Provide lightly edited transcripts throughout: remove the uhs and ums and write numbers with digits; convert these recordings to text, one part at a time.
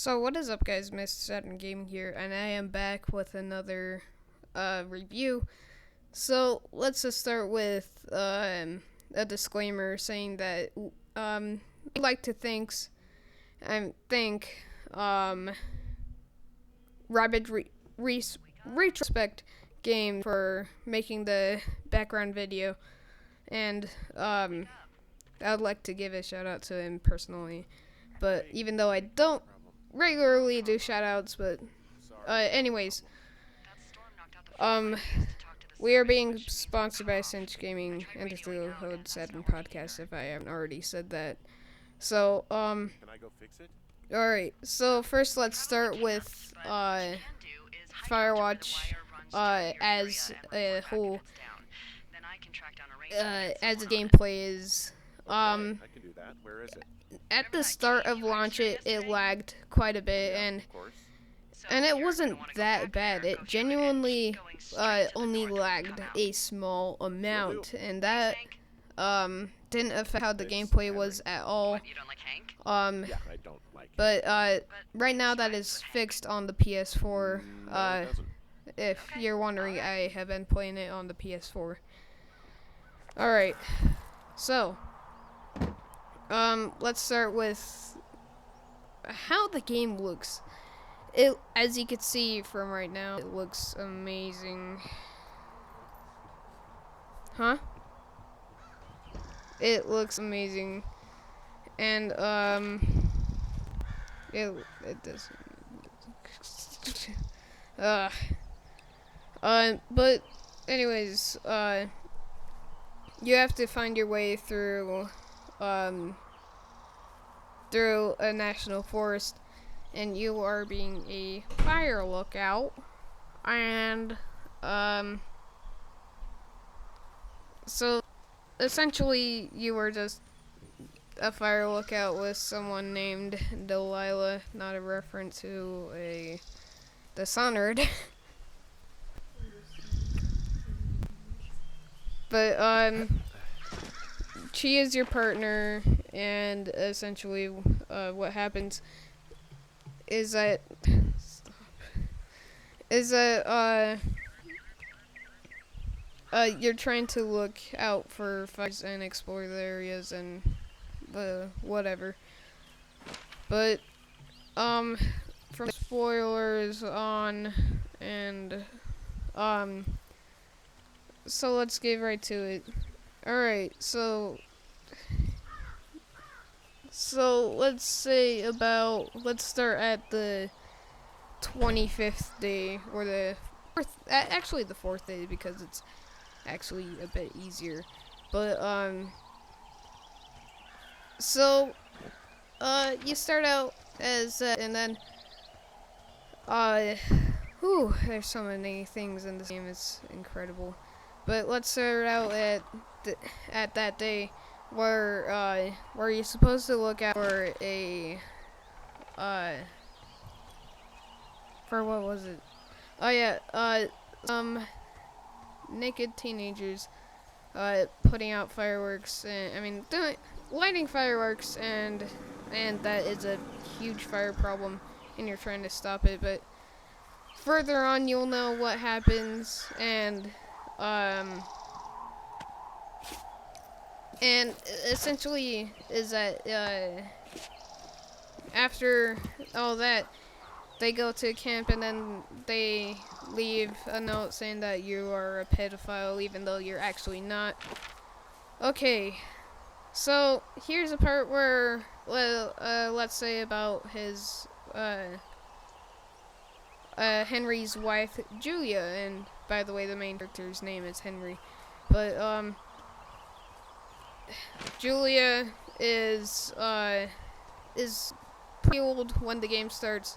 So what is up, guys? Mr. Saturn Gaming here, and I am back with another review. So let's just start with a disclaimer saying that I'd like to thank Rabid Retrospect Game for making the background video, and I'd like to give a shout out to him personally. But even though I don't regularly do shoutouts, but anyways, we are being sponsored by Cinch Gaming and the Code 7 podcast, if I haven't already said that. So alright, so first let's start with Firewatch as a whole, as the gameplay is. At the start of launch, it lagged quite a bit, and it wasn't that bad. It genuinely only lagged a small amount, and that didn't affect how the gameplay was at all. But right now that is fixed on the PS4. If you're wondering, I have been playing it on the PS4. Alright, so let's start with how the game looks. It, as you can see from right now, it looks amazing. Huh? It looks amazing, and it does. But anyways, you have to find your way through a national forest, and you are being a fire lookout, and so essentially you were just a fire lookout with someone named Delilah, not a reference to a Dishonored. But she is your partner, and essentially what happens is that you're trying to look out for fires and explore the areas and whatever. But from spoilers on, and so let's get right to it. Alright, so let's start at the 25th day, or the fourth, actually the 4th day, because it's actually a bit easier. But so you start out as and then there's so many things in this game, it's incredible. But let's start out at that day where you're supposed to look out for a for what was it? Oh yeah, naked teenagers putting out fireworks, and lighting fireworks, and that is a huge fire problem, and you're trying to stop it. But further on, you'll know what happens, and essentially is that after all that, they go to camp, and then they leave a note saying that you are a pedophile, even though you're actually not. Okay, so here's a part where, let's say about his Henry's wife, Julia, and by the way, the main character's name is Henry. But Julia is pretty old when the game starts.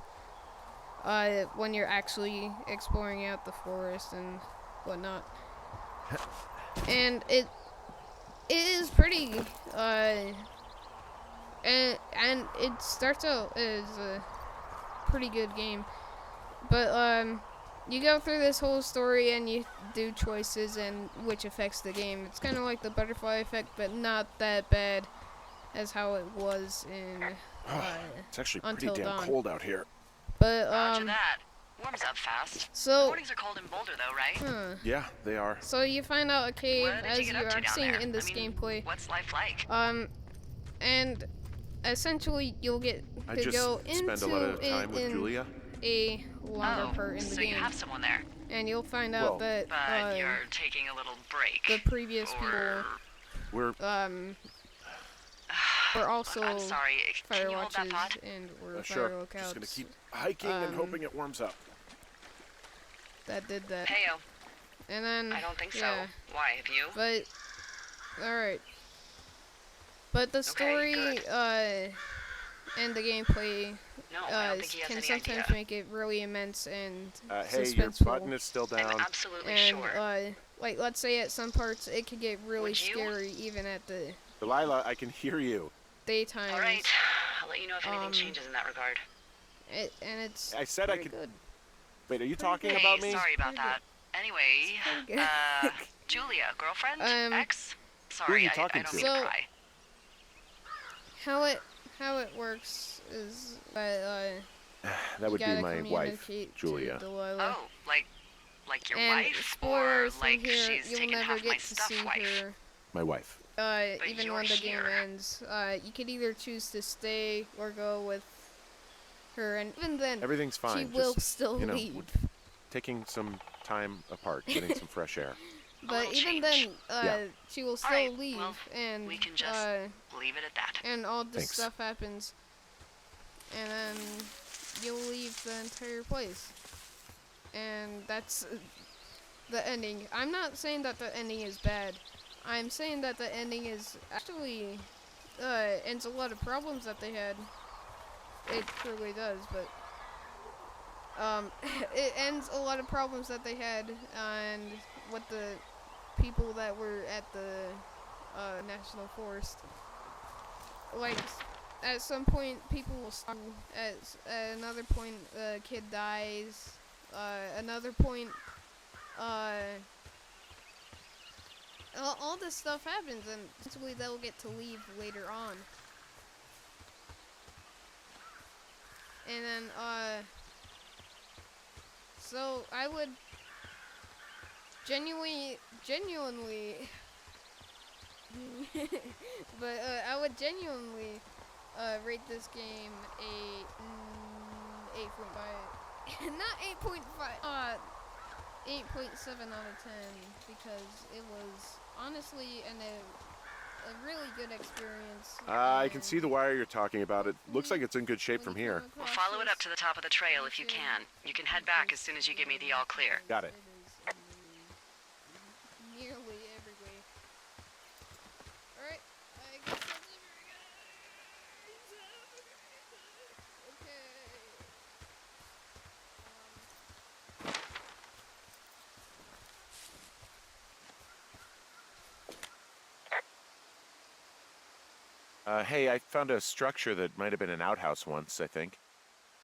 When you're actually exploring out the forest and whatnot, and it is pretty and it starts out as a pretty good game. But you go through this whole story and you do choices, and which affects the game. It's kind of like the butterfly effect, but not that bad as how it was in It's actually pretty until damn dawn. cold out here. But Roger that. Warms up fast. So Mornings are cold in Boulder, though, right? Yeah, they are. So you find out a cave, What did as you you get up to are down seeing there? in this I mean, gameplay. what's life like? And essentially you'll get I to just go spend into a lot of it time with in Julia. a longer part in the so game. you have someone there. And you'll find out Well, that But you're taking a little break. the previous people We're were also I'm sorry. Can you hold that Firewatches thought? and were sure. fire Just gonna lookouts keep hiking and hoping it warms up. that did that. Heyo. And then I don't think so. yeah, Why, have you? but alright. But the story good. and the gameplay No, I don't think he has can any sometimes idea. make it really immense and Hey, your suspenseful. button is still down. I'm absolutely And sure. like let's say at some parts it could get really Would you? scary even at the Delilah, I can hear you. daytime. All right. I'll let you know if anything um, changes in that regard. And it's I said I pretty could. good. Wait, are you talking Hey, about me? sorry about Pretty that. Anyway, pretty good. Julia, girlfriend? Ex? Who are Sorry, you I talking don't to? mean to So- pry. How it works is that That would you be gotta my wife, communicate to Julia. Delilah. Oh, like your And wife? Or spoilers from like here, she's you'll taken never half my get to stuff see wife? her. My wife. Even you're when the game here. ends, you could either choose to stay or go with her, and even then, Everything's fine. she will Just, still you know, leave. taking some time apart, getting some fresh air. But little even change. then, Yeah. she will still Alright, leave, well, and we can just leave it at that. and all this Thanks. stuff happens, and then you'll leave the entire place, and that's the ending. I'm not saying that the ending is bad. I'm saying that the ending is actually ends a lot of problems that they had. It truly does, but it ends a lot of problems that they had, and with the people that were at the national forest. Like at some point, people will stop. At another point, a kid dies. Another point, all this stuff happens, and eventually they'll get to leave later on. And then, so I would genuinely, but I would genuinely rate this game a 8.5, not 8.5, 8.7 out of 10, because it was honestly a really good experience. I can see the wire you're talking about. It looks like it's in good shape from here. We'll follow it up to the top of the trail if you can. You can head back as soon as you give me the all clear. Got it. It is nearly every way. Alright, I guess that's it for you guys. Okay. Hey, I found a structure that might have been an outhouse once, I think.